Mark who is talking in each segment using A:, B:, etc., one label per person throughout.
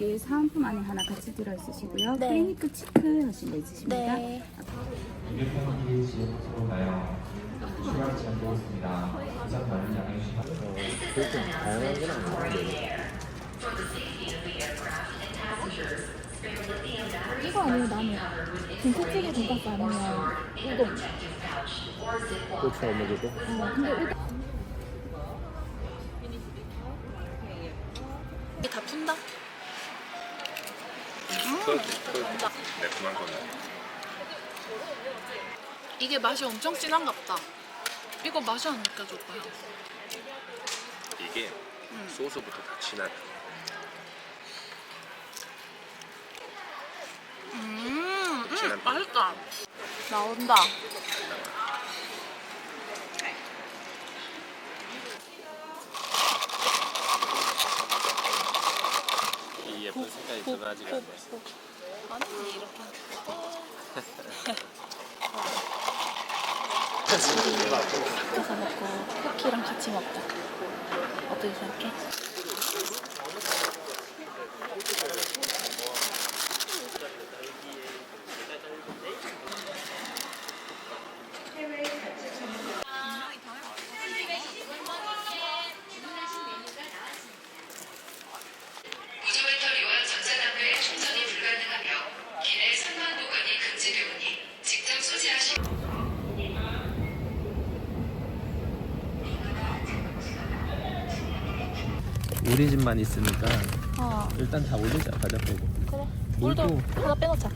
A: 여기 사은품 안에 하나 같이 들어있으시고요.
B: 네.
A: 크리니크 치크 하신 거 있으십니까?
B: 네.
C: 유격편기 지역으로 가요. 출발 지역 되었습니다. 부산 많은 양해 주시면
D: 그렇게 다양한 건 아닌데.
B: 이거 아니면 나는 김치찌개 돈가스 아니면 우동.
D: 그렇죠, 아무래도.
B: 근데 우동. 이게 다 푼다?
D: 매콤한 건데.
B: 이게 맛이 엄청 진한가 보다. 이거 맛이 안 느껴져, 오빠야.
D: 이게 소스부터 다 진하다.
B: 맛있다. 나온다.
D: 이 예쁜 색깔이 저는 아직 안 됐어.
B: 아니, 이렇게. 섞어서 먹고 쿠키랑 같이 먹자. 어떻게 생각해?
E: 보조 배터리와 전자담배 충전이 불가능하며 기내 선반 보관이 금지되오니 직접 소지하시.
D: 우리 집만 있으니까
B: 어,
D: 일단 다 올리자, 과자 빼고.
B: 그래.
D: 물도.
B: 물도 하나 빼놓자.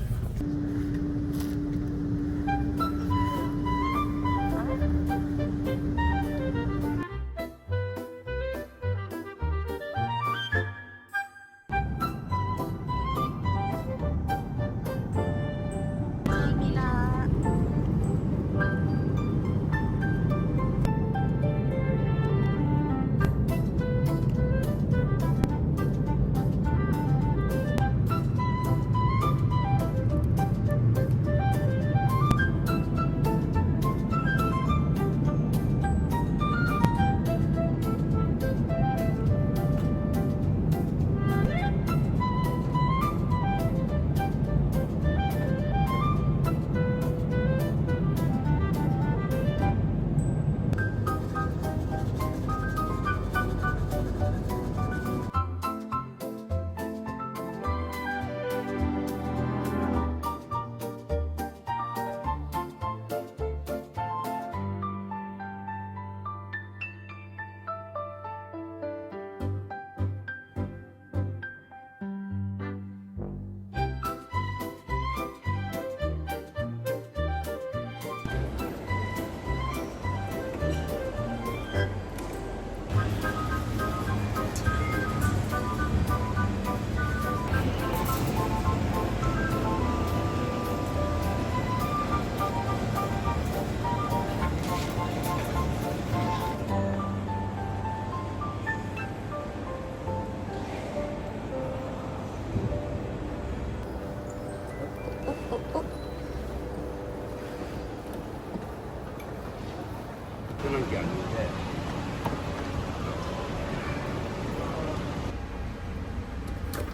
D: 그런 게 아닌데.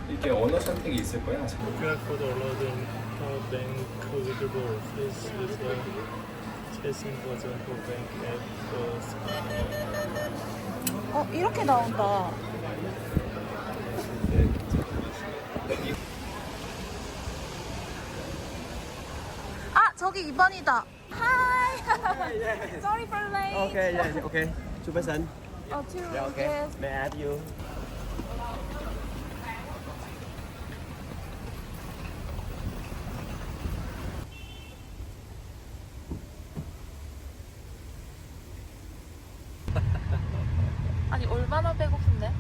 C: 이게 언어 선택이 있을 거야.
F: QR 코드 올라오는 뱅크 위드볼 Please use the chasing button for bank app for
B: 이렇게 나온다. 저기 2번이다. Hi. Sorry for late.
G: Okay, yeah, okay. Two person.
B: Two.
G: Yeah, okay.
B: Yes.
G: May I add you?
B: 아니 얼마나 배고픈데?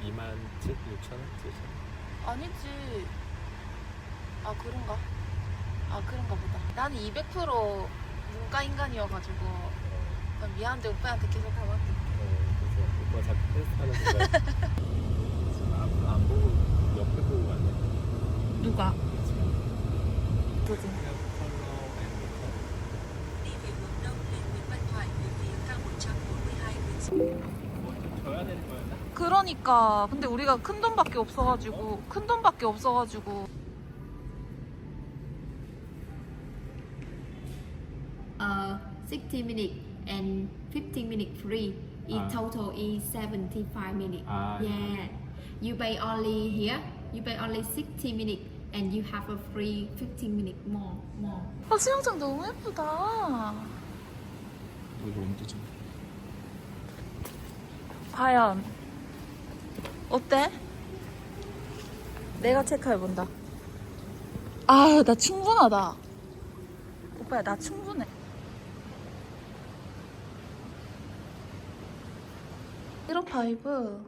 D: 26,000원?
B: 아니지. 아 그런가? 아 그런가 보다. 나는 200% 문과 인간이어가지고 미안한데 오빠한테 계속 하고 할게.
D: 오빠 자꾸 테스트하는 거야. 안 보고 옆에 보고 왔네.
B: 누가? 누구지?
D: 줘야 되는 거였나?
B: 그러니까 그러니까 근데 우리가 큰 돈밖에 없어가지고
H: 60 minutes and 15 minutes free. In total is 75 minutes. Yeah. You pay only here. You pay only 60 minutes and you have a free 15 minutes more.
B: 아 수영장 너무 예쁘다.
D: 이거 온도 좀.
B: 과연 어때? 내가 체크해본다. 아유 나 충분하다. 오빠야 나 충분해. 이런 바이브.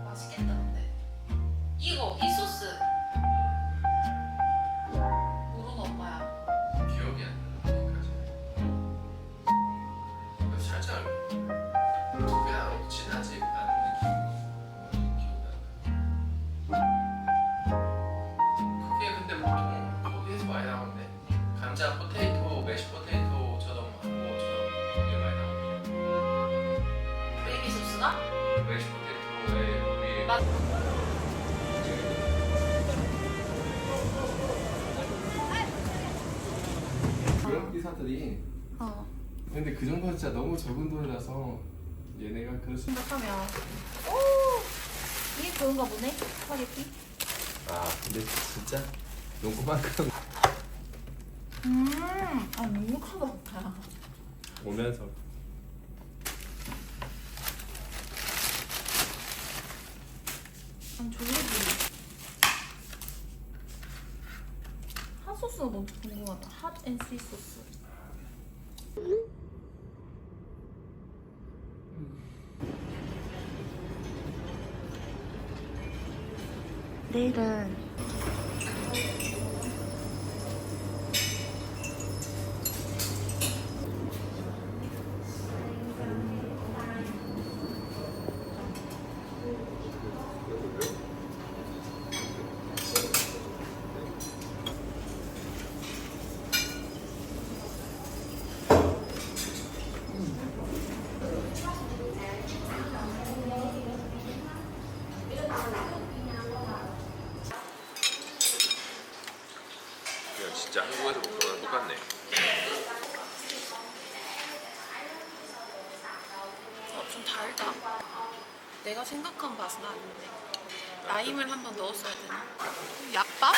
B: 맛있겠다 근데 이거 이 소스 모르는 오빠야.
C: 기억이 안 나니까지. 살짝 그냥 진하지 않은 느낌. 기억이 안 나. 그게 근데 보통 거기에서 많이 나오는데 감자 포테이토, 매시 포테이토처럼 하는 것처럼 되게 많이 나오거든요.
B: 베이비 소스가?
C: 매시 포테이토에 거기
B: 맞-
I: 그런 기사들이 근데 그 정도는 진짜 너무 적은 돈이라서 얘네가 그럴 수
B: 생각하면 오 이게 그런가 보네 스파게티.
I: 아 근데 진짜 농구만큼
B: 아 눅눅하다.
I: 오면서
B: 난 졸리지. 핫 소스가 너무 궁금하다. 핫 앤 스윗 소스. 내일은
D: 그냥 진짜 한국에서 먹는 거랑 똑같네.
B: 좀 달다. 내가 생각한 맛은 아닌데. 라임을 한번 넣었어야 되나? 약밥?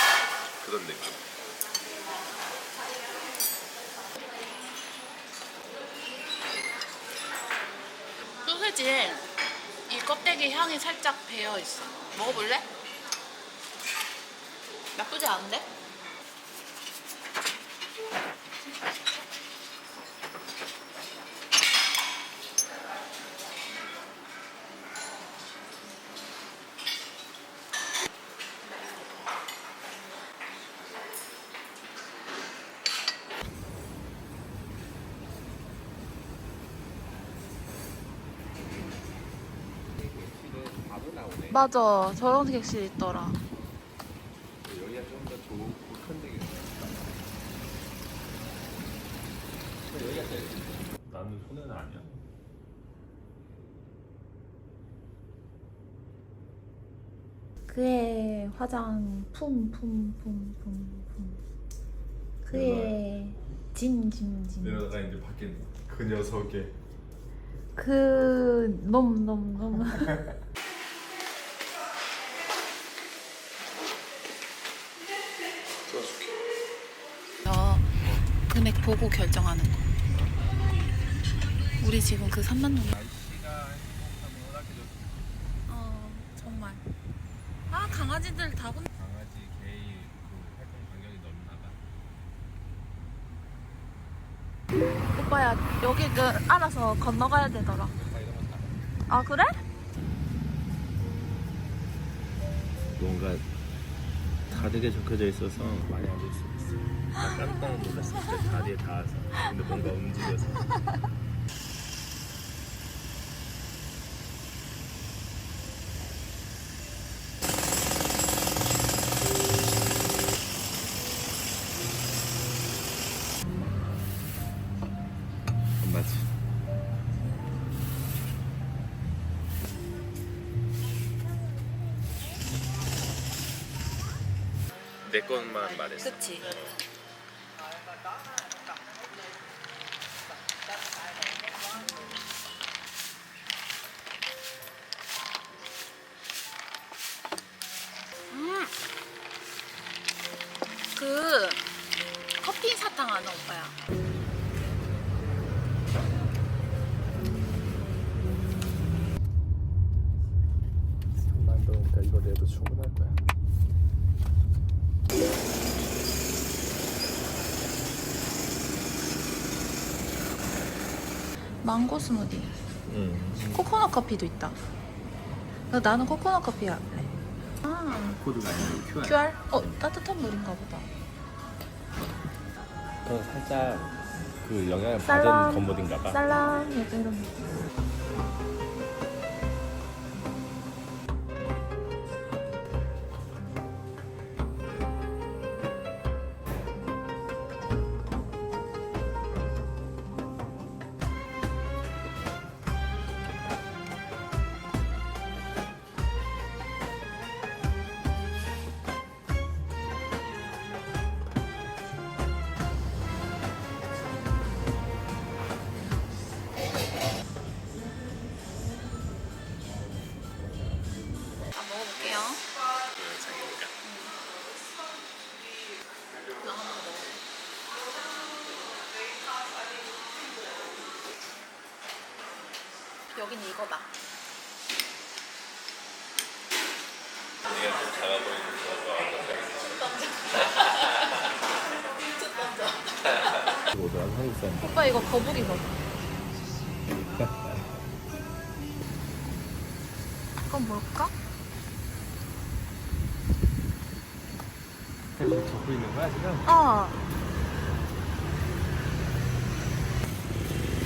D: 그런 느낌.
B: 소세지에 이 껍데기 향이 살짝 배어 있어. 먹어볼래? 나쁘지 않은데? 맞아. 저런 객실 있더라.
D: 여기가 좀 더 좋고 큰 데겠다. 여기가 제일 나는 손해는 아니야.
B: 그의 화장품 그의 짐
D: 이러다가 이제 밖에 그 녀석의
B: 그 놈 금액 보고 결정하는 거. 우리 지금 그 3만 원.
D: 날씨가 행복하면 허락해줬어.
B: 정말. 아 강아지들 다 본.
D: 강아지 개의 그 활동 반경이 너무 나가.
B: 오빠야 여기 그 알아서 건너가야 되더라. 아 그래?
D: 뭔가
F: 가득에 적혀져 있어서 많이 앉을 수 있어. 나 깜짝 놀랐을 때 다리에 닿아서. 근데 뭔가 움직여서. 맞지? 내 것만 말했어.
B: 그치? 그 커피 사탕 하나 오빠야.
F: 만 더우니까 이거 내도 충분할 거야.
B: 망고 스무디. 코코넛 커피도 있다. 나는 코코넛 커피 할래. 아,
F: 코드가 아니라 QR.
B: QR? 따뜻한 물인가 보다.
F: 그건 살짝 그 영양을
B: 살람.
F: 받은 겉물인가 봐.
B: 살람 약간 이런 느낌. 먹어볼게요. 여긴 이거다.
F: 네가 좀 작아 보이는 거. 이거 한국 사람.
B: 오빠 이거 거북이거든. 이건 뭘까?
F: 적고 있는 거야 지금?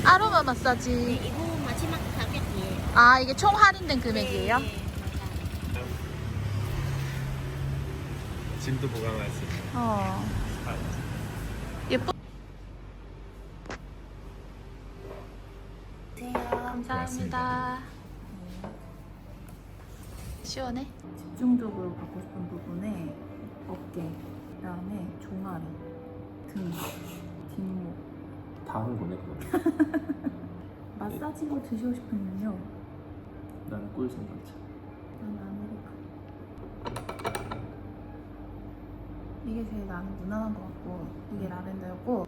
B: 아로마 마사지.
A: 이거 마지막 가격이에요.
B: 아, 이게 총 할인된 금액이에요?
F: 짐도 보강할 수 있는.
B: 예쁘.
A: 감사합니다.
B: 시원해?
A: 집중적으로 받고 싶은 부분에 어깨, 그다음에 종아리, 등, 뒷목.
F: 다 한 거네 그거.
A: 마사지로 드시고 싶으면요.
F: 나는 꿀 생각차.
A: 나는 아메리카노. 이게 제일 나는 무난한 것 같고 이게 라벤더였고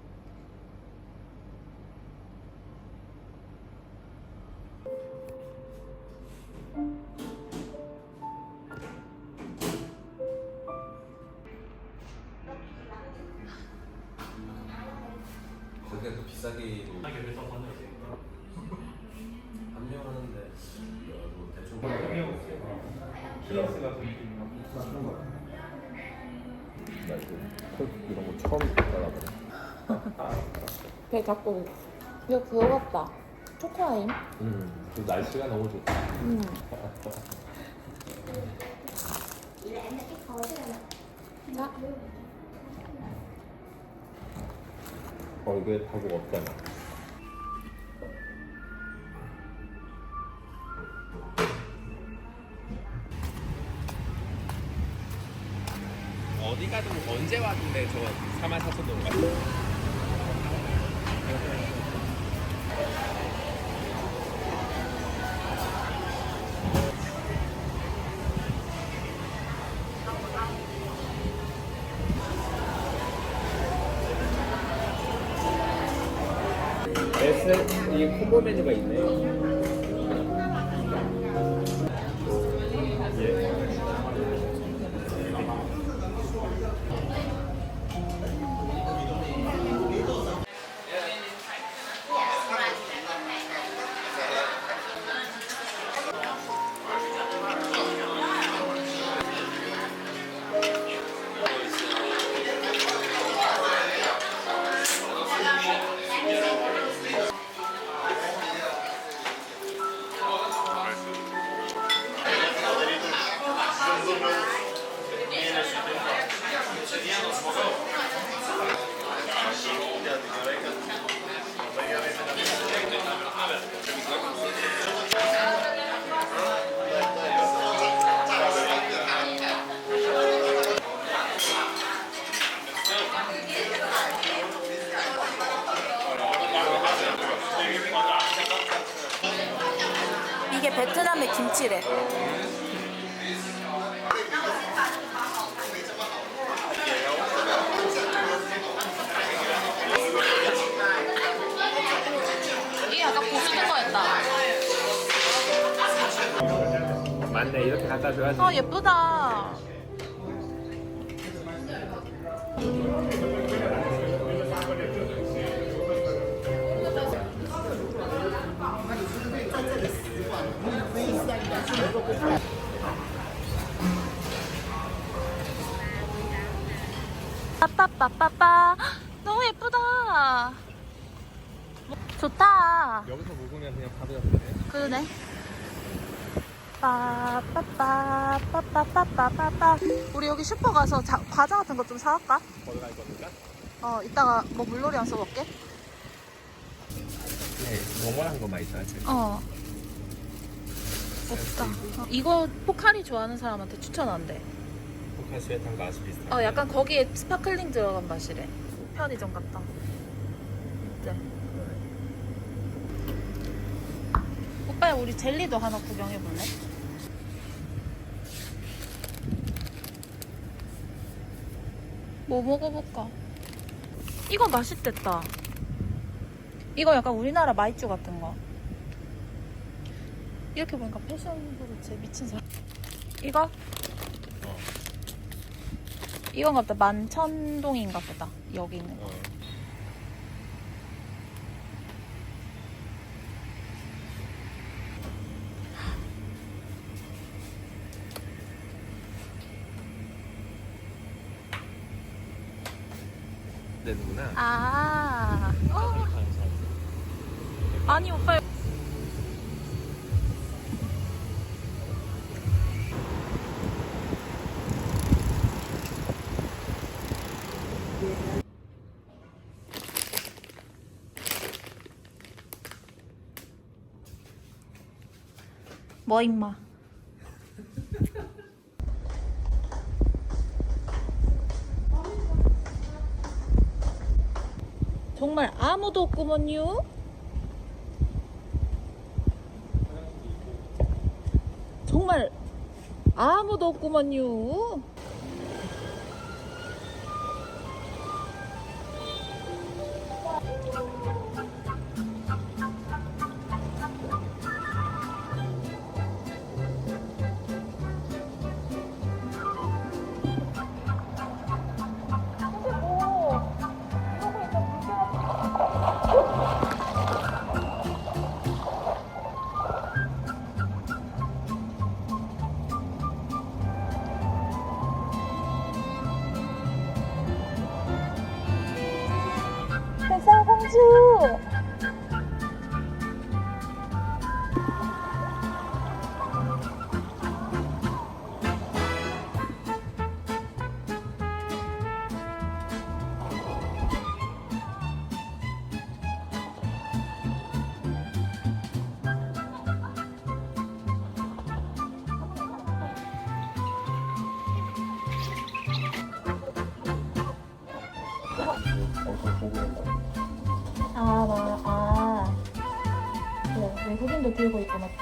D: 근데 그 비싸게 반영하는데 대충
F: 나 이거 이런 거 처음 따라가네.
B: 배 자꾸. 이거 그거 같다. 초코아임.
F: 그 날씨가 너무 좋다.
B: 자.
F: 이게 타고 없잖아. 어디 가든 언제 왔는데 저 44,000원 갔어. 이게 콤보 메뉴가 있네.
B: 베트남의 김치래. 이게 약간 고수된 거였다.
F: 맞네, 이렇게 갖다 줘야지.
B: 아 예쁘다. 빠빠빠빠빠. 너무 예쁘다. 좋다.
F: 여기서 먹으면 그냥 바로 옆이네.
B: 그러네. 빠빠빠빠빠빠빠빠. 우리 여기 슈퍼 가서 과자 같은 거 좀 사갈까?
F: 걸어갈 겁니까?
B: 이따가 뭐 물놀이 와서 먹게.
F: 네, 너무한 것만 있어야지.
B: 없다. 이거 포카리 좋아하는 사람한테 추천 안 돼.
F: 포카시에 탄 거 아주 비슷해.
B: 약간 거기에 스파클링 들어간 맛이래. 편의점 같다. 네. 오빠야, 우리 젤리도 하나 구경해 볼래? 뭐 먹어볼까? 이거 맛있겠다. 이거 약간 우리나라 마이쮸 같은 거. 이렇게 보니까 패션으로 제 미친 사람. 이거? 이건가 보다. 만천동인가 보다. 여기 있는 거.
F: 되는구나.
B: 아니 오빠. 뭐 임마. 정말 아무도 없구먼요. 정말 아무도 없구먼요. 백설공주. 그래, 외국인도 들고 있고 맞지?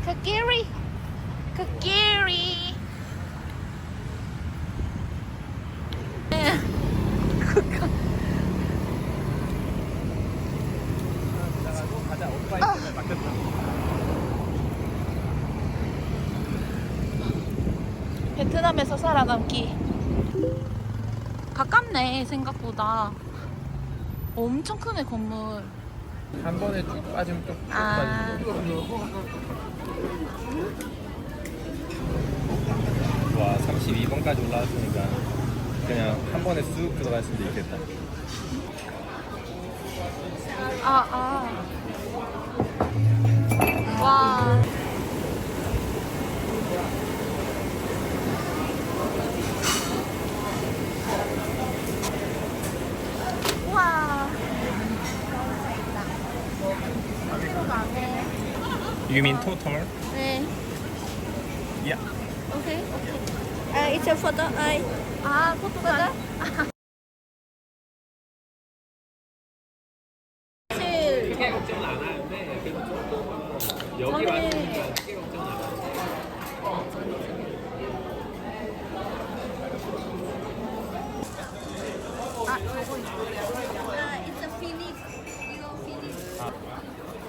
B: 코끼리, 코끼리. 베트남에서 살아남기. 가깝네 생각보다. 엄청 크네 건물.
F: 한 번에 쭉 빠지면 쭉
B: 아.
F: 빠지고. 와, 32번까지 올라왔으니까 그냥 한 번에 쑥 들어갈 수도 있겠다.
B: 와. 우와.
F: You mean total?
B: 네.
G: Yeah.
H: Okay, okay. It's a photo.
B: 아, 포토가?
F: 크게 걱정은 안 하는데 그래도 조금 여기 왔으니까 크게 걱정은 안 하는데.
H: It's a Phoenix. Eagle Phoenix.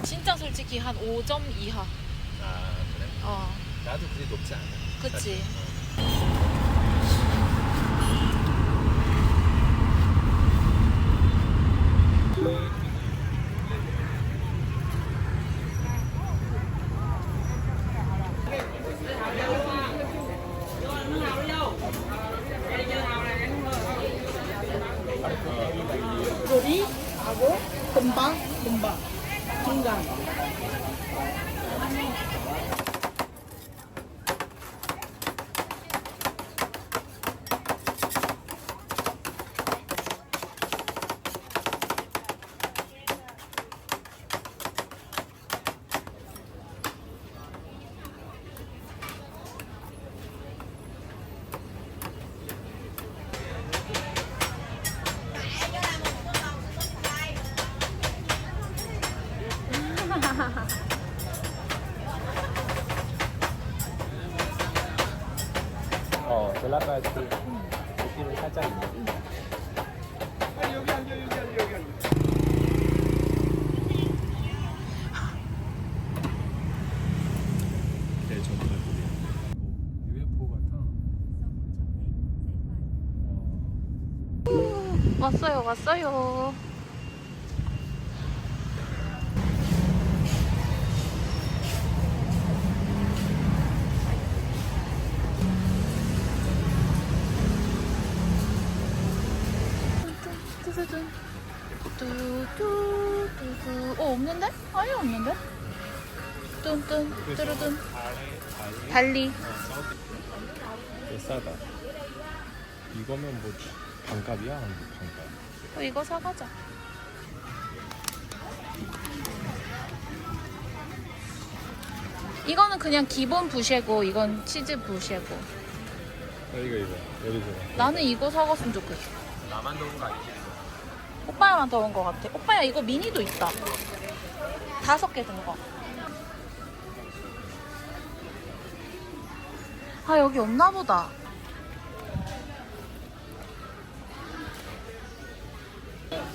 B: 진짜 솔직히 한 5점 이하.
F: 아 그래?
B: 어,
F: 나도 그리 높지 않아.
B: 그치.
A: 요리하고 금방 중간.
F: 젤라바스 느낌이 살짝 있네. 네, 정말 UFO 같아.
B: 왔어요, 왔어요. 뚜뚜뚜뚜. 없는데? 아예 없는데? 뚠뚠 뚜루뚠. 달리.
F: 싸다. 이거면 뭐 반값이야? 반값.
B: 이거 사가자. 이거는 그냥 기본 부쉐고 이건 치즈 부쉐고.
F: 이거 여기 줘.
B: 나는 이거 사갔으면 좋겠어.
F: 나만 넣은 거 아니지?
B: 오빠야만 더운 거 같아. 오빠야 이거 미니도 있다. 5개 든 거. 아 여기 없나 보다.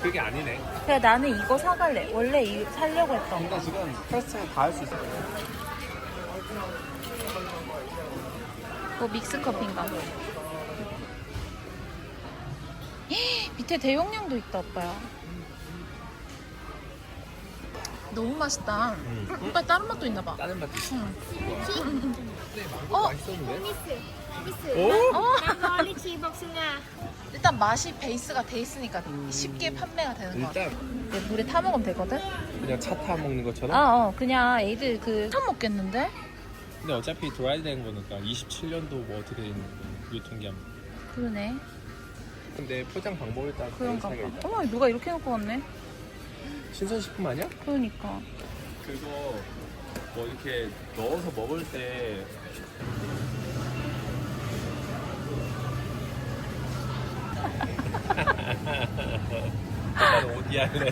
F: 그게 아니네.
B: 그래 나는 이거 사갈래. 원래 이 살려고 했던 거.
F: 그러니까 지금 프레스를 다 할 수 있어.
B: 뭐 믹스 커피인가? 밑에 대용량도 있다 오빠야. 너무 맛있다. 오빠 다른 맛도 있나 봐.
F: 다른 맛도 있어.
B: 응.
F: 근데 망고
B: 어?
F: 맛있었는데?
B: 일단 맛이 베이스가 돼 있으니까 쉽게 판매가 되는 거 같아.
F: 일단
B: 물에 타 먹으면 되거든?
F: 그냥 차 타 먹는 것처럼?
B: 그냥 애들 타 먹겠는데?
F: 근데 어차피 드라이 된 거니까 27년도 뭐 어떻게 되는 유통기한.
B: 그러네.
F: 근데 포장 방법에 따라
B: 그런가
F: 차이가
B: 봐.
F: 있다.
B: 어머 누가 이렇게 해놓고 왔네?
F: 신선식품 아니야?
B: 그러니까.
F: 그거 뭐 이렇게 넣어서 먹을 때
D: 미안해.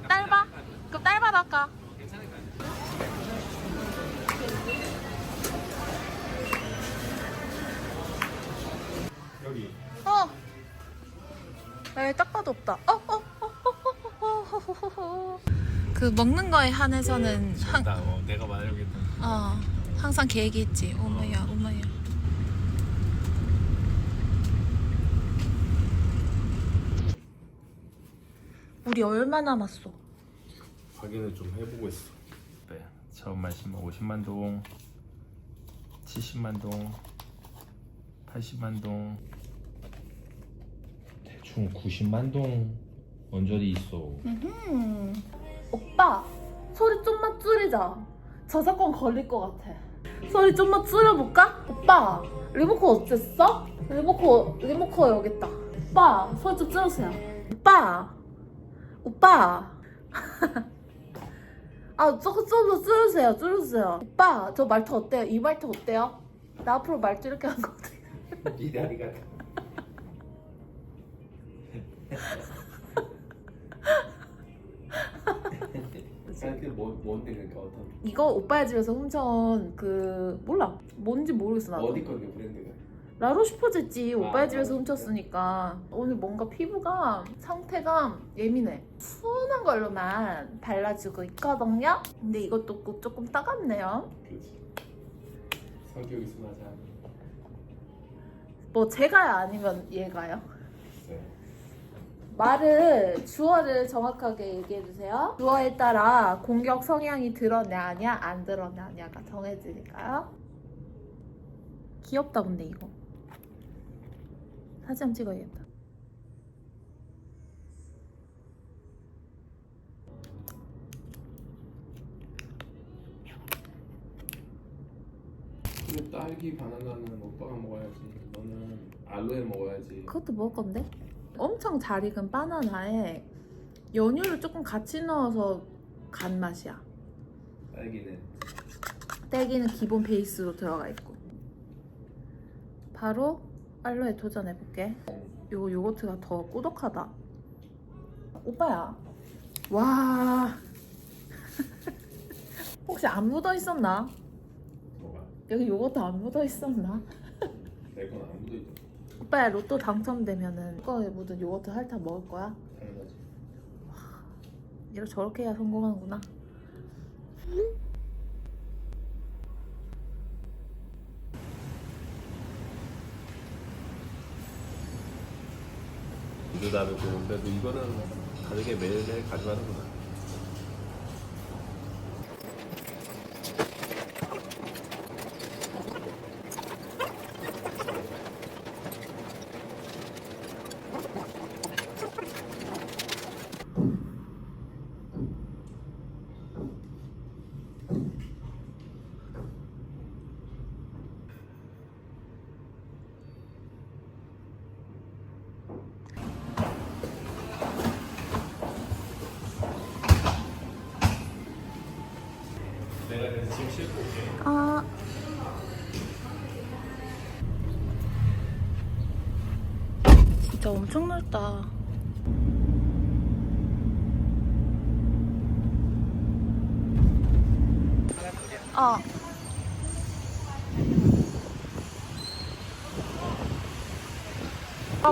B: 딸바? 그럼 딸바도 할까?
D: 여기.
B: 에이, 딱 봐도 없다. 그 먹는 거에 한해서는
D: 내가 말하겠다.
B: 항상 계획이 있지. 오마야, 오마야. 우리 얼마 남았어?
D: 확인을 좀 해보고 있어. 네, 처음 마시면 50만 동, 70만 동, 80만 동, 대충 90만 동 언저리 있어.
B: 오빠, 소리 좀만 줄이자. 저작권 걸릴 것 같아. 소리 좀만 줄여볼까? 오빠, 리모컨 어땠어? 리모컨 여기 있다. 오빠, 소리 좀 줄여주세요. 오빠. 아, 조금 좀 더 줄여주세요. 오빠, 저 말투 어때요? 이 말투 어때요? 나 앞으로 말투 이렇게 한 거거든.
D: 네 다리 같아. 뭔데 그러니까 어떤?
B: 이거 오빠의 집에서 훔쳐온 몰라. 뭔지 모르겠어 나도.
D: 어디 건데 브랜드가?
B: 라로슈포제지. 오빠의
D: 아,
B: 집에서 훔쳤으니까. 오늘 뭔가 피부가 상태가 예민해. 순한 걸로만 발라주고 있거든요. 근데 이것도 조금 따갑네요.
D: 그렇지. 성격이 순하지 않아.
B: 뭐 제가요 아니면 얘가요?
D: 네.
B: 주어를 정확하게 얘기해주세요. 주어에 따라 공격 성향이 드러나냐 안 드러나냐가 정해지니까요. 귀엽다 근데 이거. 사진 한번 찍어야겠다.
I: 근데 딸기 바나나는 오빠가 먹어야지. 너는 알로에 먹어야지.
B: 그것도 먹을 건데? 엄청 잘 익은 바나나에 연유를 조금 같이 넣어서 간 맛이야. 딸기는 기본 베이스로 들어가 있고. 바로 알로에 도전해볼게. 요거트가 더 꾸덕하다. 오빠야. 와. 혹시 안 묻어 있었나?
D: 뭐가?
B: 여기 요거트 안 묻어 있었나?
D: 내 건 안 묻어 있어.
B: 오빠야 로또 당첨되면은 거에 묻은 요거트 핥아 먹을 거야?
D: 당연하지.
B: 이렇게 저렇게 해야 성공하는구나.
D: 이거 다르고 그래도 이거는 다르게 매일매일 가져가는구나. 내가 그래서 지금 싣고 올게.
B: 아. 진짜 엄청 넓다.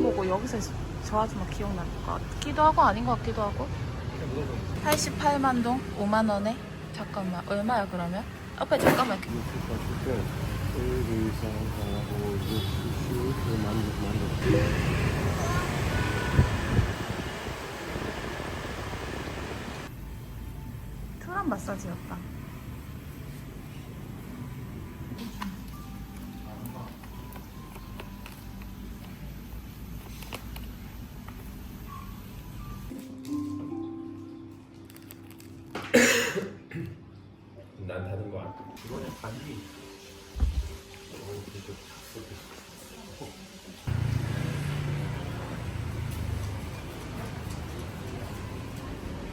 B: 보고 여기서 저 아줌마 기억날 것 같기도 하고 아닌 것 같기도 하고. 88만 동 5만 원에. 잠깐만 얼마야 그러면? 오빠 잠깐만. 트람 마사지였다.
D: 난 다른 거 같아. 이거는 반지.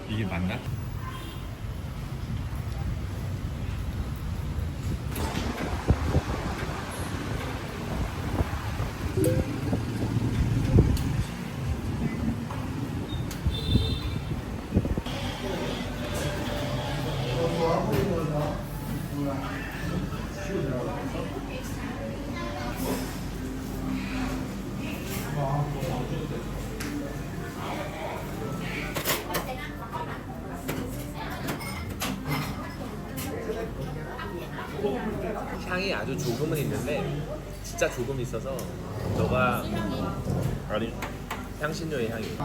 D: 이게 맞나? 향이 아주 조금은 있는데 진짜 조금 있어서 너가 아니 향신료의 향이.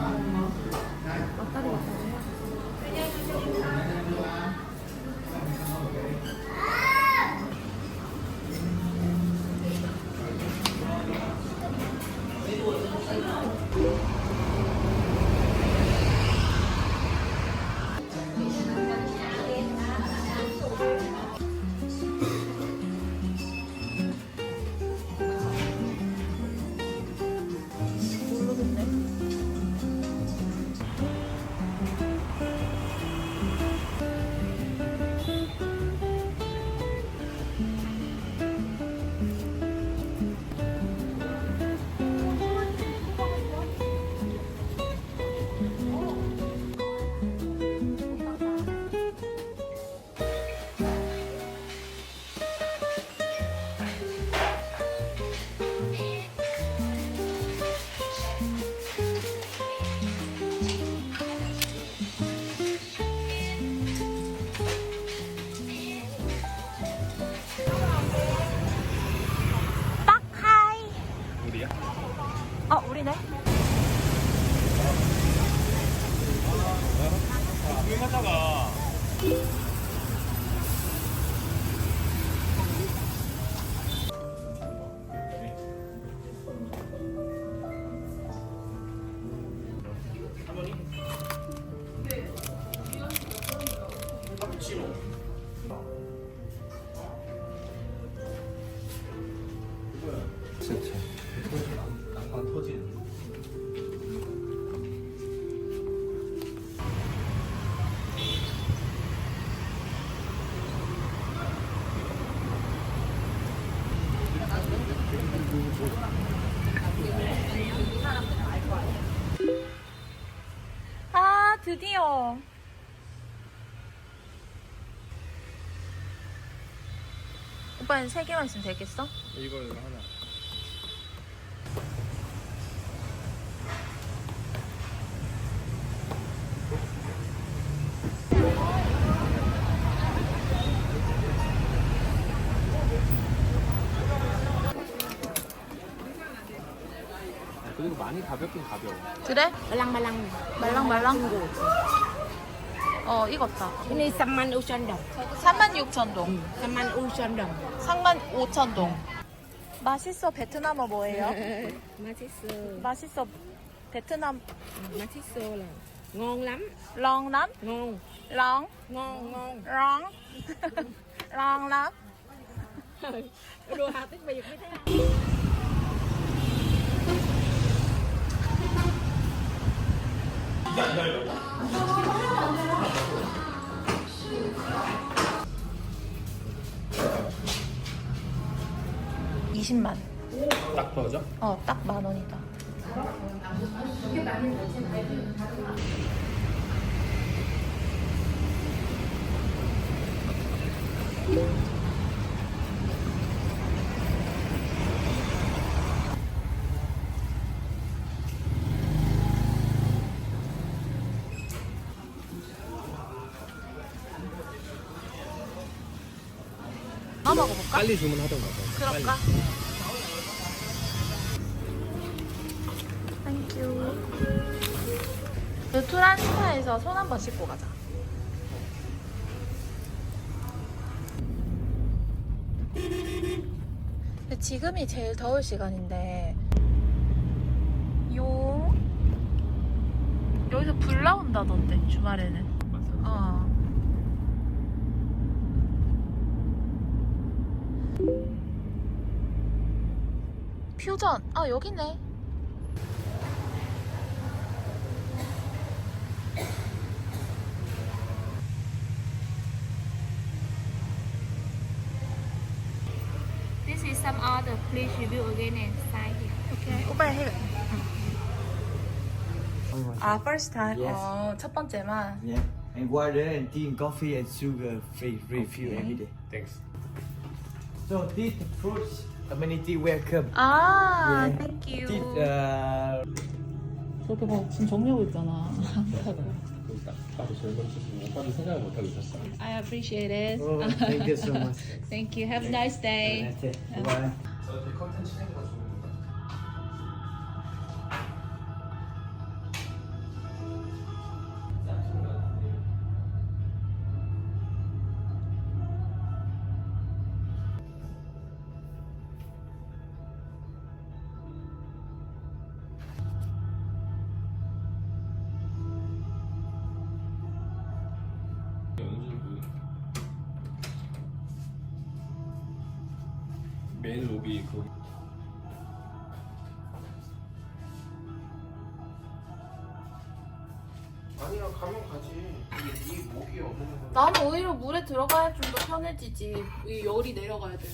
D: 우리야?
B: 우리네.
F: 유명하다가
I: 진짜.
D: 낭만 터지는.
B: 아, 드디어. 오빠는 3개만 있으면 되겠어?
F: 이거 하나.
D: 그리고 많이 가볍긴 가벼워.
B: 그래?
A: 말랑말랑.
B: 말랑말랑? 익었다.
A: Ini 35,000 đồng.
B: 36,000동.
A: 35,000 đồng.
B: 35,000동. 맛있어 베트남어 뭐예요?
A: 맛있어.
B: 맛있어 베트남
A: 맛있어 là ngon lắm.
B: 렁남?
A: Ngon.
B: 렁?
A: Ngon ngon.
B: 렁? 렁남?
A: Đồ học tiếng Việt mới thấy. 20만.
D: 딱 떨어져?
B: 딱 10,000원이다. 먹어볼까?
D: 빨리 주문하던가.
B: 그럴까? 땡큐. 그 투란스타에서 손 한번 씻고 가자. 근데 지금이 제일 더울 시간인데 여기서 불 나온다던데 주말에는. 퓨전 여기네.
H: This is some order. Please review again and sign here.
B: 오케이. 오빠 해. first time.
G: Yes.
B: 첫 번째만.
G: Yeah. And water and tea and coffee and sugar free refill every day.
D: Thanks.
G: So this fruits amenity welcome.
B: 아,
G: Yeah.
B: thank you.
A: 저렇게 봐 지금 정리하고 있잖아.
I: 딱 봐도 저런 걸 오빠도 생각을 못하고 있었어.
A: I appreciate it.
G: Oh, thank you so much.
A: Thank you. Have a nice day.
G: That's it. Bye.
I: 저렇게 컨텐츠 하는 거 좋은 거. 메인 로비 그 아니야 가면 가지. 이 목이 없는 거.
B: 나는 오히려 물에 들어가야 좀 더 편해지지. 이 열이 내려가야 돼.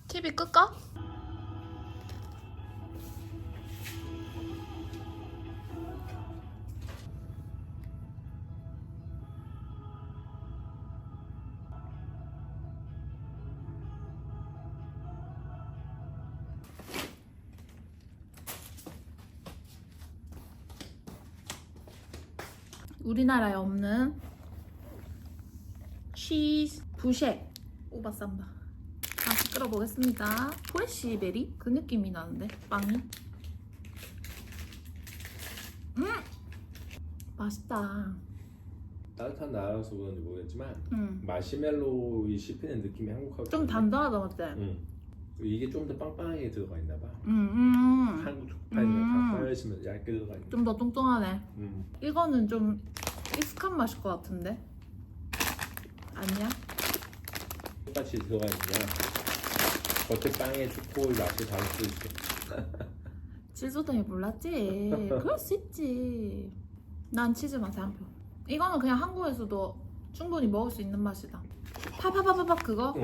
B: TV 끌까? 우리나라에 없는 치즈 부쉐 오바쌈바 다시 끓여보겠습니다. 프레쉬베리 그 느낌이 나는데 빵이 맛있다.
I: 따뜻한 나라라서 그런지 모르겠지만 마시멜로이 씹히는 느낌이 한국하고
B: 좀 단단하다 맞지?
I: 이게 좀 더 빵빵하게 들어가 있나 봐. 한국 족발이랑 다 쌓여있으면 얇게 들어가 있는.
B: 좀 더 뚱뚱하네. 이거는 좀 익숙한 맛일 것 같은데 아니야?
I: 똑같이 들어가 있냐? 겉에 빵에 초코의 맛이 다를 수 있어.
B: 치즈도 몰랐지. 그럴 수 있지. 난 치즈 맛에 한 표. 이거는 그냥 한국에서도 충분히 먹을 수 있는 맛이다. 파파파파파 그거?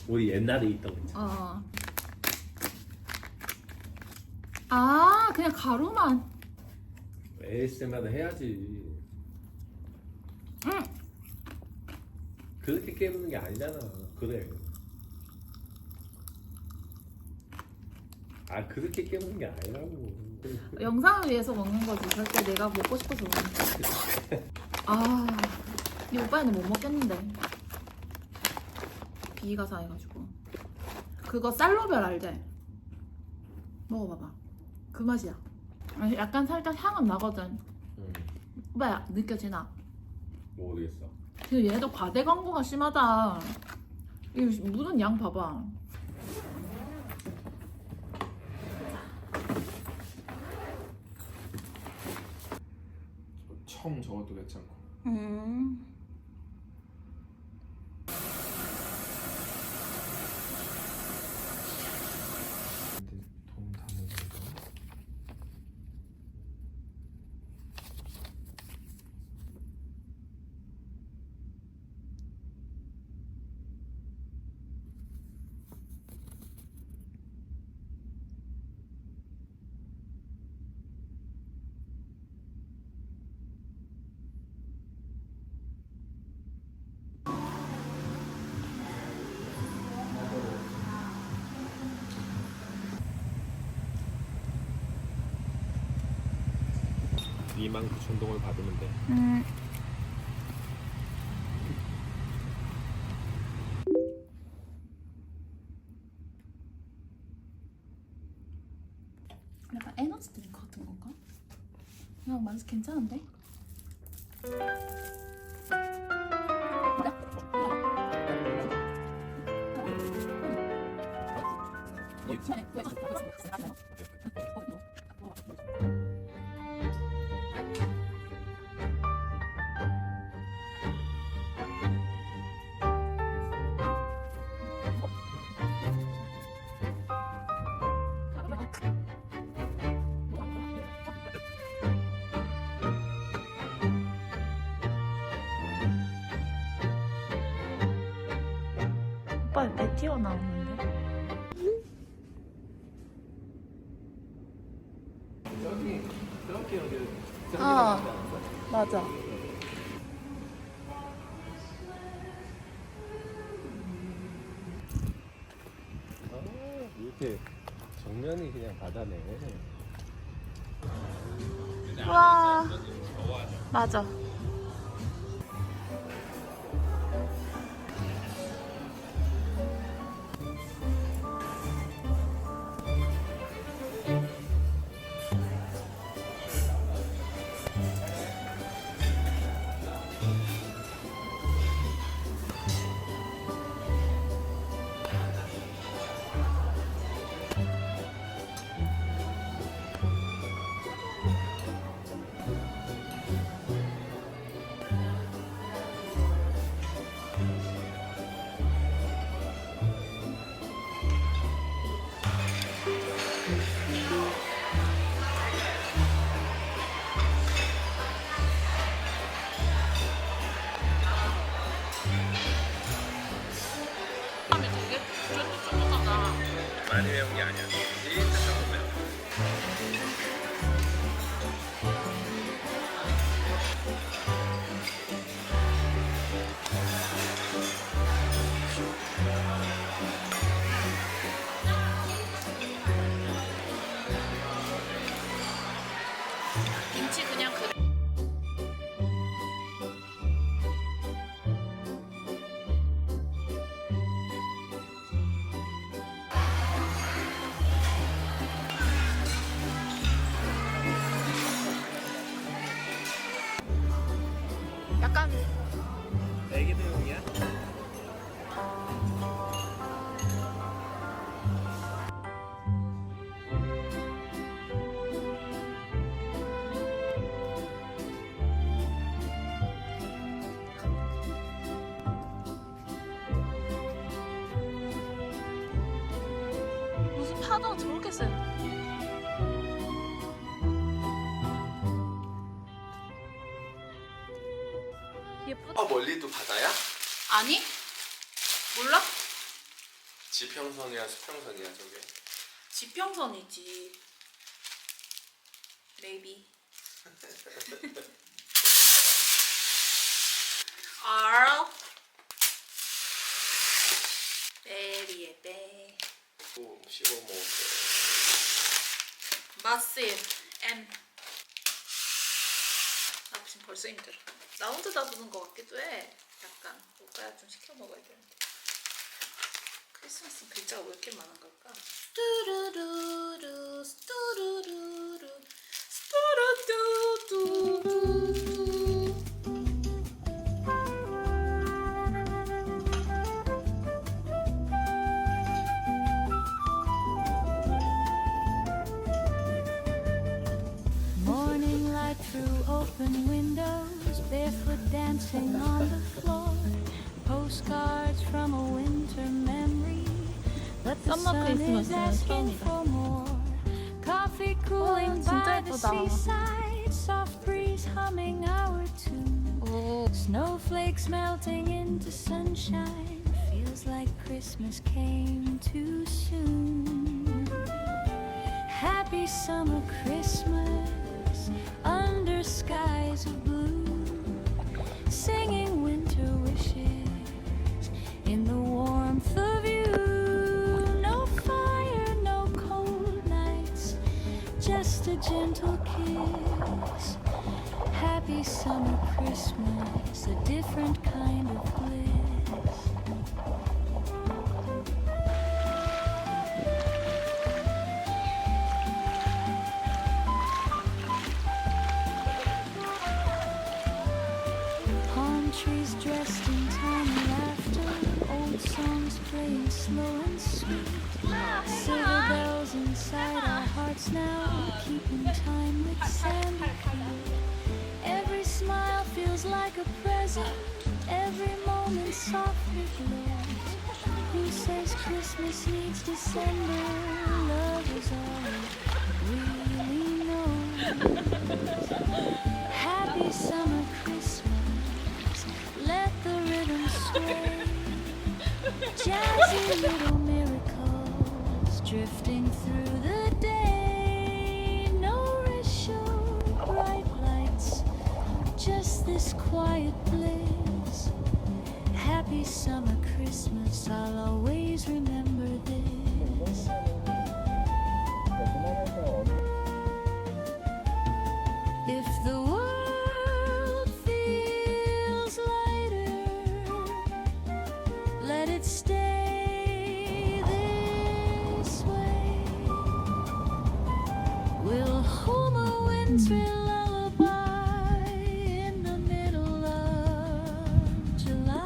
I: 우리 옛날에 있던 거 있잖아.
B: 아 그냥 가루만.
I: ASMR도 해야지. 그렇게 깨부는 게 아니잖아. 그래. 아 그렇게 깨부는 게 아니라고.
B: 영상을 위해서 먹는 거지. 절대 내가 먹고 싶어서 먹는 거지. 아, 이 오빠는 못 먹겠는데. 비위가 상해가지고. 그거 쌀로별 알지? 먹어봐봐. 그 맛이야. 아니, 약간 살짝 향은 나거든. 오빠야 느껴지나?
I: 모르겠어.
B: 근데 얘도 과대 광고가 심하다. 이 묻은 양 봐봐.
I: 청 저것도 괜찮고. 돈 담는 거. 이만 그 전동을 받으면 돼.
B: 약간 에너지 드링크 같은 건가? 그냥 맛이 괜찮은데? 오빠 배 튀어나오는데?
I: 저기 여기
B: 아 맞아.
D: 이렇게 정면이 그냥 바다네.
B: 와 맞아.
D: 많이 매운 게 아니야. 진짜 조금 매워.
B: 김치 그냥 그. 약간
F: 애기들용이야?
B: 무슨 파도가 저렇게 세? 예쁘다.
I: 멀리도 바다야?
B: 아니? 몰라?
I: 지평선이야 수평선이야 저게?
B: 지평선이지. 레이비. R 베리에 베
I: 또 씹어 먹었어.
B: 마시브 M. 나 지금 벌써 힘들어. 나 혼자 다 부는 것 같기도 해. 약간 오빠야 좀 시켜 먹어야 되는데. 크리스마스 글자가 왜 이렇게 많은 걸까? 뚜루루루 스뚜루루루 스뚜루뚜뚜뚜뚜.
J: Morning light through open windows, barefoot dancing on the floor. Postcards from a winter memory, but the sun is asking for more. Coffee cooling by the seaside, soft breeze humming our tune. Snowflakes melting into sunshine, feels like Christmas came too soon. Happy summer Christmas under skies of blue, singing winter wishes in the warmth of you. No fire, no cold nights, just a gentle kiss. Happy summer Christmas, a different kind of bliss. Palm trees dressed in tiny laughter, old songs playing slow and sweet. Silver bells inside our hearts now, keeping time with Santa. Every smile feels like a present, every moment softly glows. Who says Christmas needs December? Love is all it really knows. Happy summer Christmas, let the rhythm sway. Jazzy little miracles drifting through the day. No rush show, bright lights, just this quiet bliss. Happy summer Christmas, I'll always remember this. stay this way. We'll hum a wintry lullaby in the middle of July.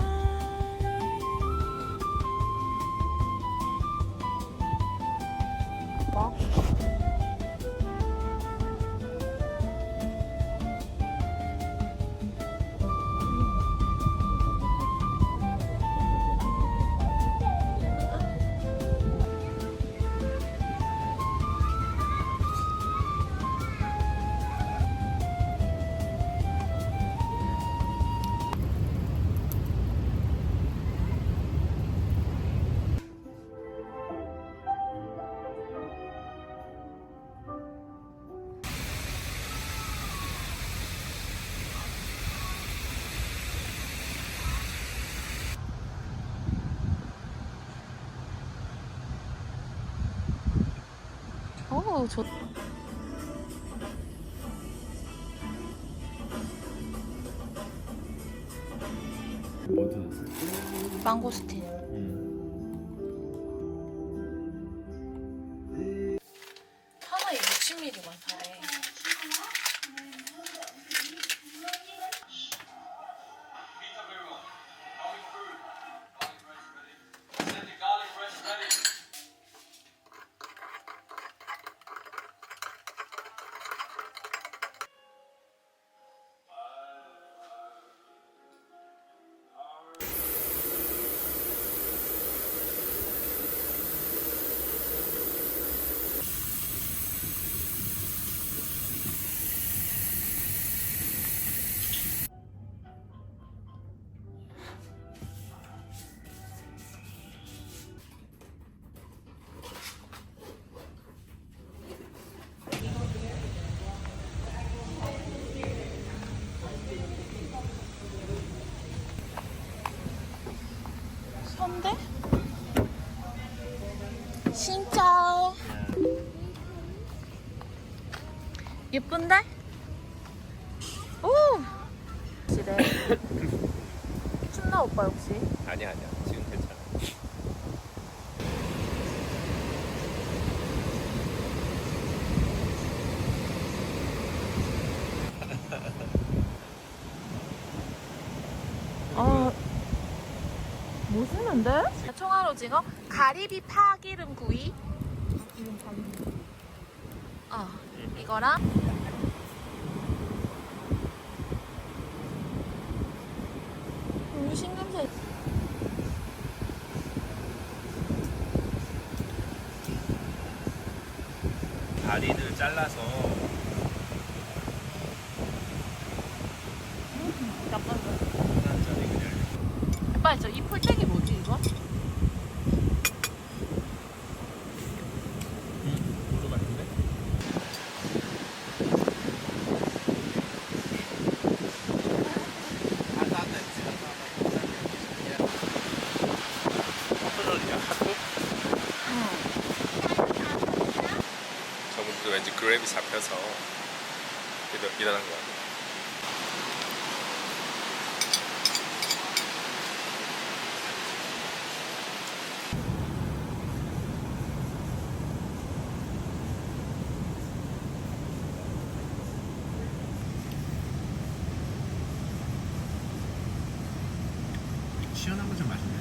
B: 오, 좋.
F: 뭐 들었어?
B: 망고스틴. 하나에 60ml만 사래. 선대? 진짜 예쁜데? 오! 지래. 춥나 오빠 혹시?
D: 아니야 지금 괜찮아.
B: 멋있는데? 총알오징어 가리비 파기름 구이. 이거랑 신김새.
D: 다리를 잘라서
B: 잠깐만.
D: 하나짜리 그냥.
B: 오빠 이 풀떼기 뭐지 이거?
D: 그거 같은데? 핫도그야 핫도그? 저분도 왠지 그랩이 잡혀서 일어난 거 같아. 시원한 거 좀 맛있네.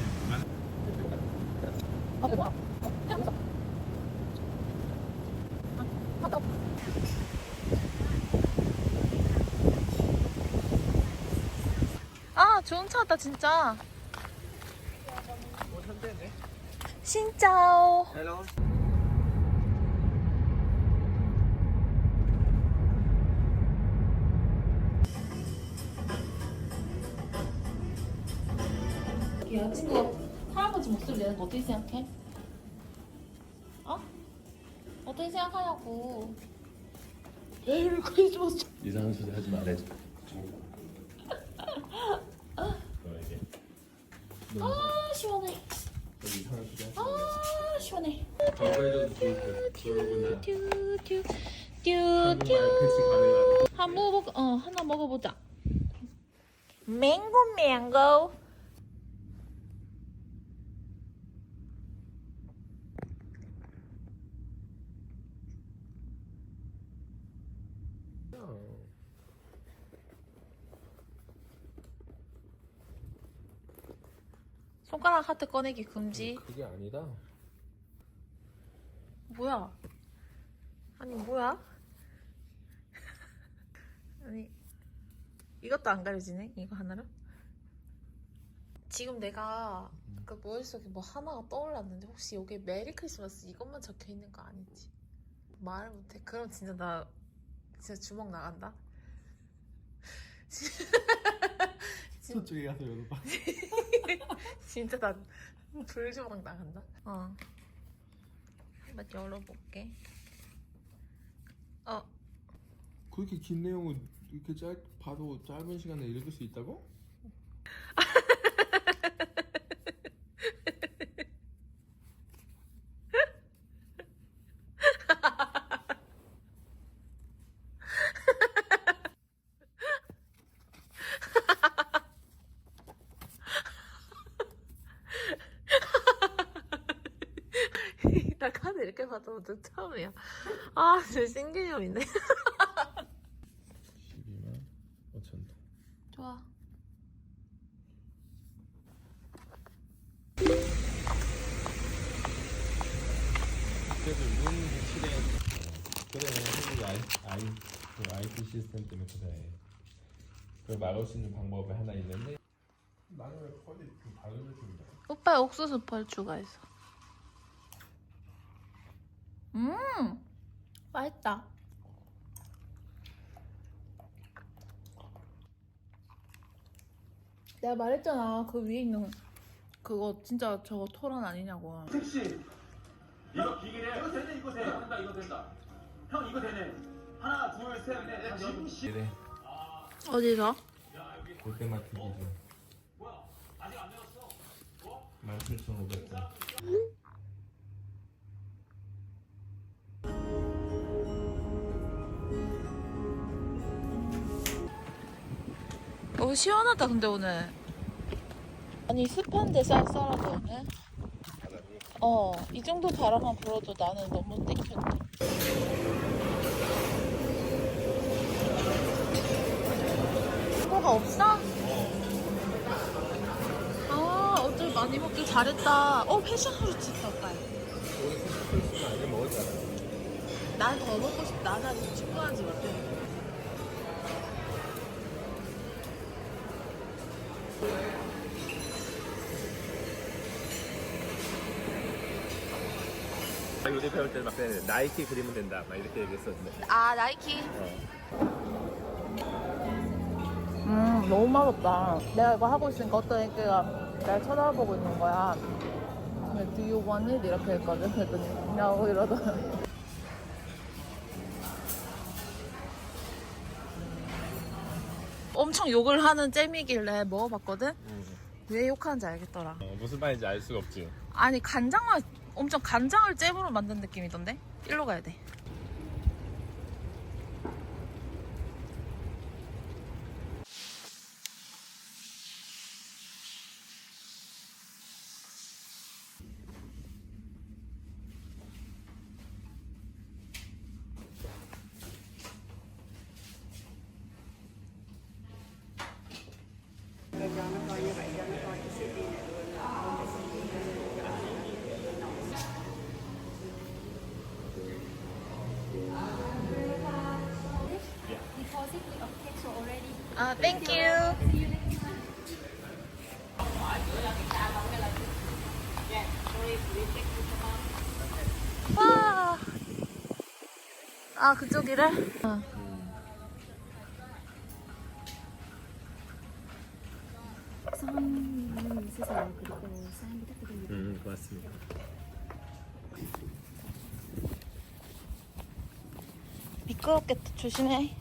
B: 아 좋은 차 왔다 진짜.
D: 뭐 현대네.
B: 신짜오.
D: 헬로.
B: 여자친구 할아버지 목소리 내는 거 어떻게 생각해? 어? 어떻게 생각하냐고. 에이 그게 좀
D: 이상한 소리 하지 말아야지. 너에게.
B: 아 시원해.
D: 이상한 소리 하지.
B: 아 시원해.
D: 정거해줘도 좋을 거야.
B: 튜튜튜
D: 한국말 패치 가능한.
B: 하나 먹어보자. 맹고. 손가락 하트 꺼내기 금지.
I: 그게 아니라
B: 뭐야? 아니 뭐야? 아니 이것도 안 가려지네? 이거 하나로? 지금 내가 그 머릿속에 뭐 하나가 떠올랐는데 혹시 여기에 메리 크리스마스 이것만 적혀 있는 거 아니지? 말을 못해. 그럼 진짜 나 진짜 주먹 나간다.
I: 저쪽에 가서 열어봐.
B: 진짜 나 불주먹 나간다. 한번 열어볼게.
I: 그렇게 긴 내용을 이렇게 봐도 짧은 시간에 읽을 수 있다고?
B: 나 카드 이렇게 받아본 처음이야. 아, 진짜 신개념이네.
I: 12만 5천 원.
B: 좋아.
I: 그래도 눈 실에 그래 한국 IT 시스템 때문에 그래. 그걸 막을 수 있는 방법이 하나 있는데 나는 왜 커디 좀 다른 느낌이야?
B: 오빠 옥수수 펄 추가했어. 맛있다. 내가 말했잖아. 그 위에 있는 그거 진짜 저거 토란 아니냐고.
K: 택시 이거 기계래. 이거 되네. 이거 돼. 된다. 이거 된다. 형 이거 되네. 하나 둘셋넷 다섯
I: 그래.
B: 어디서?
I: 롯데마트 기준.
K: 뭐야? 아직 안 내렸어.
I: 17,500원.
B: 시원하다 근데 오늘. 아니 습한데 쌀쌀하다 오늘. 이 정도 바람만 불어도 나는 너무 땡겼네. 뭐가 없어? 어쩔 많이 먹길 잘했다. 패션 프루츠 있었다.
I: 많이 먹었잖아.
B: 난 더 먹고 싶다. 난 아직 충분하지 못해.
D: 요리 배울 때막 나이키 그리면 된다 막 이렇게 얘기했었는데.
B: 나이키. 너무 맛없다. 내가 이거 하고 있으니까 어떤 애가 날 쳐다보고 있는 거야. Do you want it? 이렇게 했거든. 그랬더니 no 이러더라. 엄청 욕을 하는 잼이길래 먹어봤거든? 왜 욕하는지 알겠더라.
I: 무슨 말인지 알 수가 없지.
B: 아니 엄청 간장을 잼으로 만든 느낌이던데? 일로 가야 돼. Thank you. 와. 그쪽이래?
J: 성함은 있으세요? 그리고 사인 부탁드립니다.
D: 고맙습니다.
B: 미끄럽겠다. 조심해.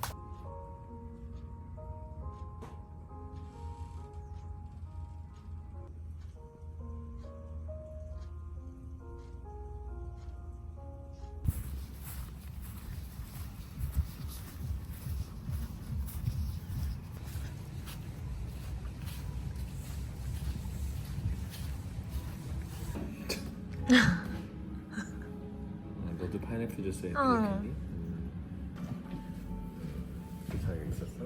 D: 너도 파인애플 주스에
B: 응.
D: 그 차이가 있었어?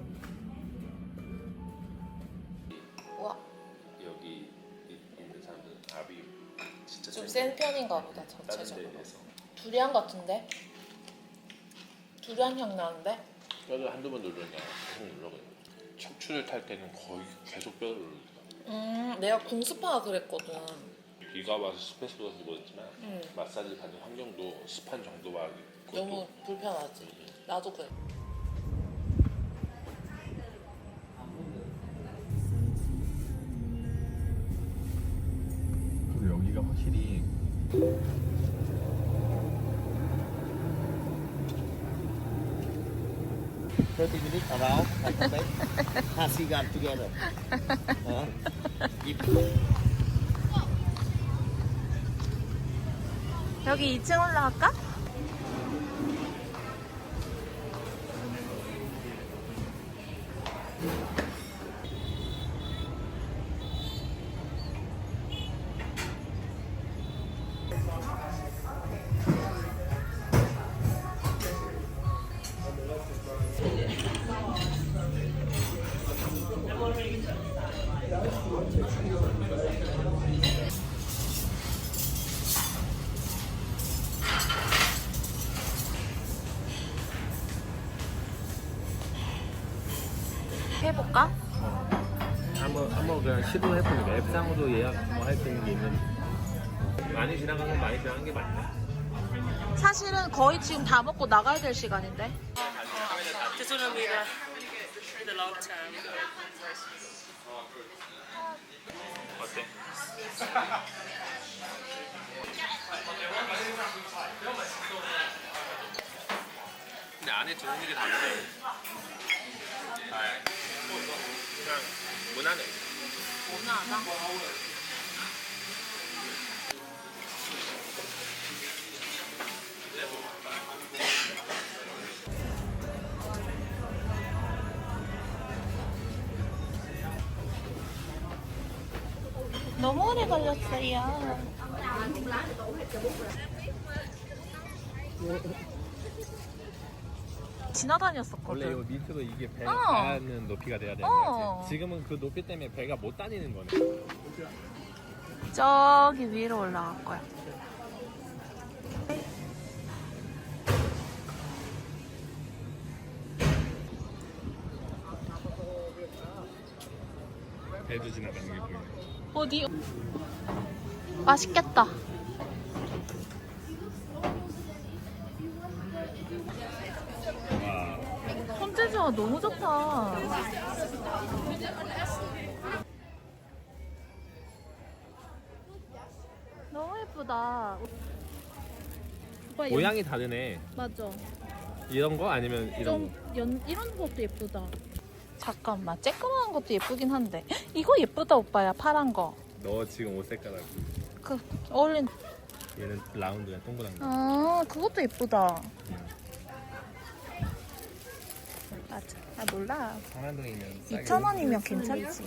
B: 와.
D: 여기 있는데 잘
B: 좀 센 편인가 보다
I: 다른
B: 전체적으로.
I: 데에 비해서.
B: 두리안 같은데? 두리안 향 나는데?
I: 뼈를 한두 번 누르니까 계속 눌러버려. 척추를 탈 때는 거의 계속 뼈를 누르니까.
B: 내가 공스파가 그랬거든.
I: 비가 와서 습해서 그런지 모르겠지만 마사지 받는 환경도 습한 정도가
B: 너무 불편하지. 나도 그래.
I: 그리고 여기가 확실히
G: 30 minutes around, like a bit. Has he got together? Huh?
B: 여기 2층 올라갈까? 해볼까?
I: 한번 그냥 시도해보는 게 앱상으로 예약 뭐 할 수 있는 게 있는데 많이 지나간 건 많이 지나간 게 맞네.
B: 사실은 거의 지금 다 먹고 나가야 될 시간인데.
A: 죄송합니다. In the long term.
I: 어때? 근데 안에 들어오는 게 다른데 그냥 무난해.
B: 무난하다. 너무 오래 걸렸어요. 지나다녔었거든.
I: 원래 이 밑으로 이게 배가
B: 어.
I: 닿는 높이가 돼야 되는
B: 어.
I: 거지. 지금은 그 높이 때문에 배가 못 다니는 거네.
B: 저기 위로 올라갈 거야.
I: 배도 지나가는 게 보이네.
B: 어디? 맛있겠다.
I: 와.
B: 손재주가 너무 좋다. 너무 예쁘다. 오빠
I: 모양이 다르네.
B: 맞아.
I: 이런 거 아니면 이런 거?
B: 이런 것도 예쁘다. 잠깐만, 쬐끄만한 것도 예쁘긴 한데 이거 예쁘다 오빠야. 파란 거.
I: 너 지금 옷 색깔 알고.
B: 그 어울린.
I: 얘는 라운드야 동그란 거.
B: 아, 그것도 예쁘다. 맞아. 나 몰라.
I: 상한동이면
B: 2,000원이면 괜찮지.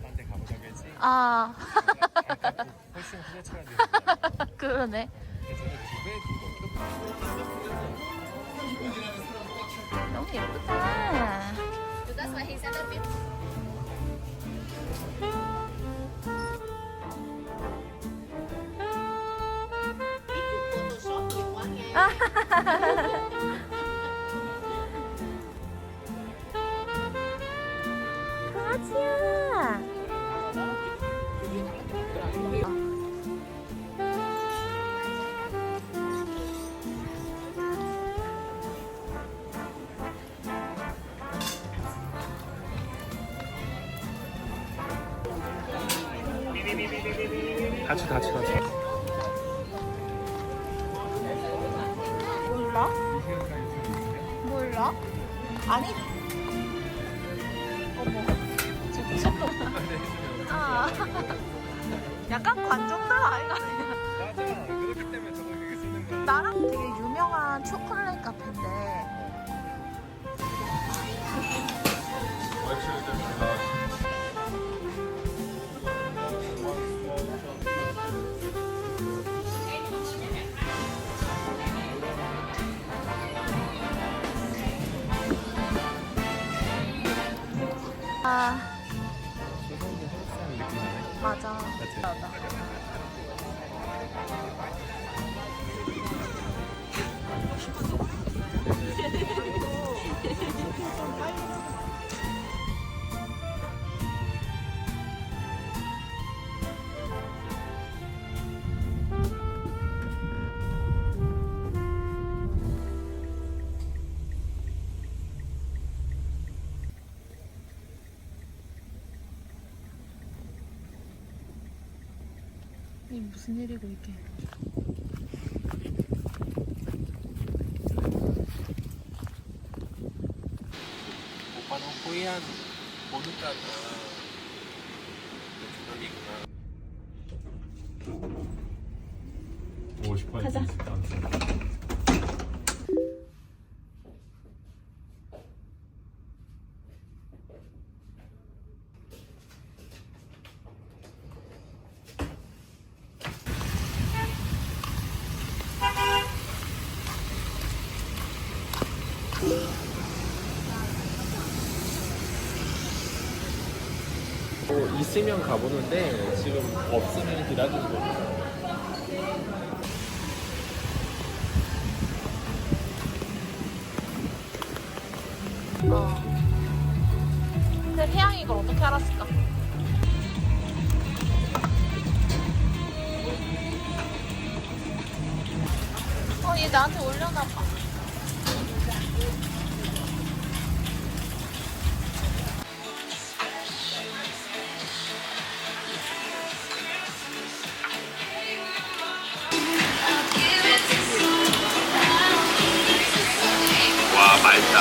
I: 딴데 가보자고 했지.
B: 아,
I: 훨씬 후려쳐야 돼.
B: 그러네. 너무 예쁘다. 강아지야.
I: 다치.
B: 몰라? 몰라? 아니. 어머. 저 미쳤다. 아. 약간 관종들 아이가.
I: 맞아. 그렇기 때문에 저거 이렇게 쓰는 거야.
B: 나랑 되게 유명한 초콜릿 카페인데. 아.
I: 소송도 헬스한 느낌 나네.
B: 맞아.
I: 그치?
B: 맞아. 이 무슨 일이고 이게?
I: 오빠는 호이안 보니까 여기구나. 50%
B: 가자.
I: 디스카운트. 있으면 가보는데 지금 없으면 기다리는 거예요.
B: 근데 태양이 이걸 어떻게 알았을까? 얘 나한테 올려놔 봐.
I: 와 맛있다.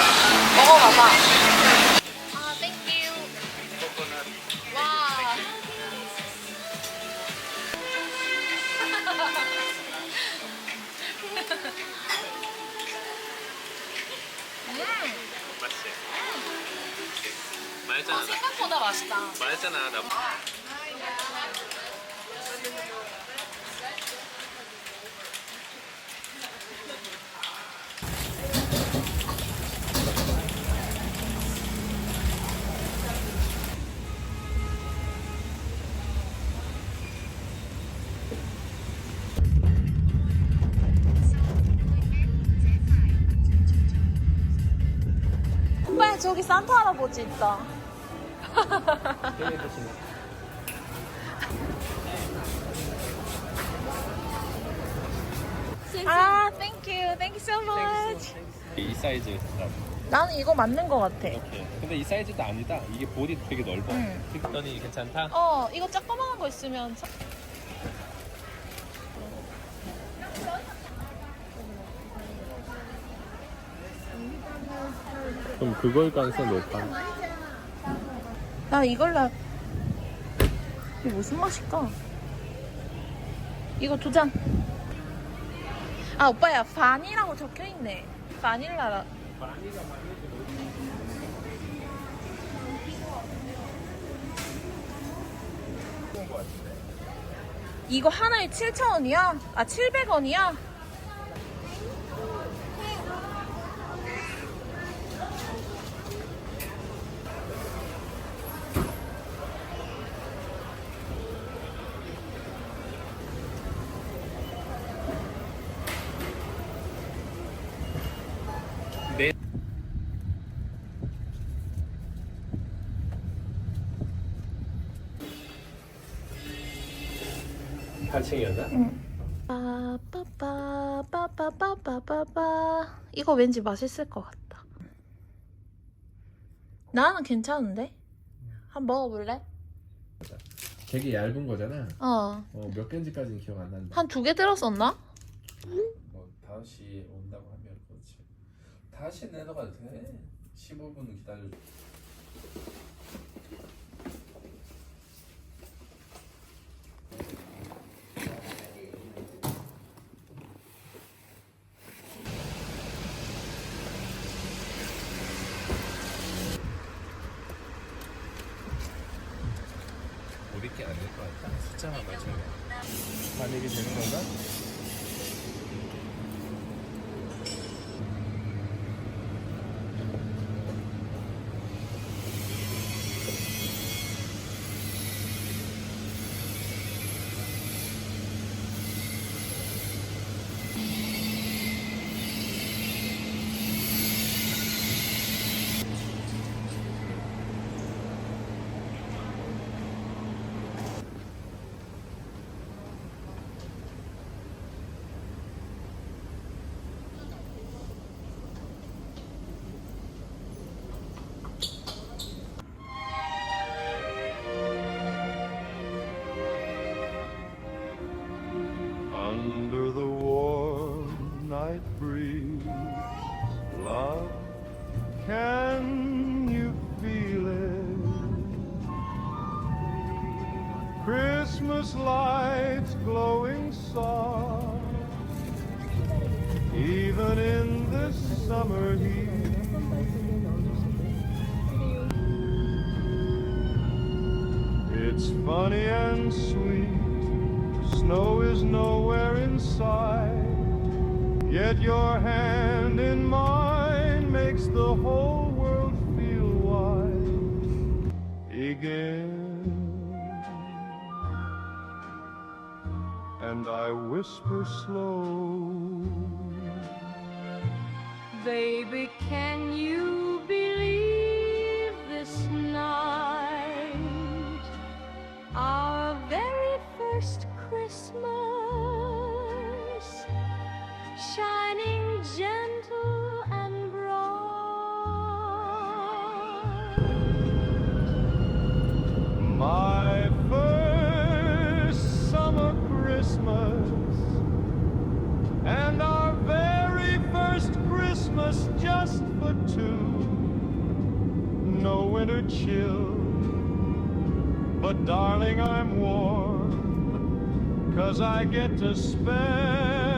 B: 먹어봐봐. 아, 땡큐. 와.
I: 맛있지? 맛있잖아.
B: 생각보다 맛있다.
I: 맛있잖아. 나.
B: 오빠 저기 산타 할아버지 있다. 아, 땡큐. 땡큐 so much.
I: 이 사이즈.
B: 나는 이거 맞는 거 같아.
I: 오케이. 근데 이 사이즈도 아니다. 이게 볼이 되게 넓어.
B: 응.
I: 틱더니 괜찮다?
B: 이거 조그만한 거 있으면
I: 그럼 그걸 가능성 높아.
B: 나 이걸로 이게 무슨 맛일까? 이거 2잔. 아, 오빠야, 바니라고 적혀있네. 바닐라. 이거 하나에 7,000원이야? 아, 700원이야?
I: 네. 팔층이었나?
B: 빠빠빠빠빠빠빠빠. 이거 왠지 맛있을 것 같다. 나는 괜찮은데? 한번 먹어볼래?
I: 되게 얇은 거잖아. 몇 개인지까지는 기억 안 난다.
B: 한 2개 들었었나?
I: 뭐 5시 온다고 하면 그렇지. 5시에 내려가도 돼. 15분은 기다려줘. 어렵게 안 될 것 같다. 숫자만 맞추면 반입이 되는 건가?
L: Christmas lights glowing soft, even in this summer heat. It's funny and sweet, snow is nowhere in sight, yet your hand in mine makes the whole world feel white again. And I whisper slow,
J: Baby, can you believe this night? Our very first Christmas, shining gentle and bright.
L: my first summer Christmas, and our very first Christmas just for two. No winter chill, but darling, I'm warm, 'cause I get to spend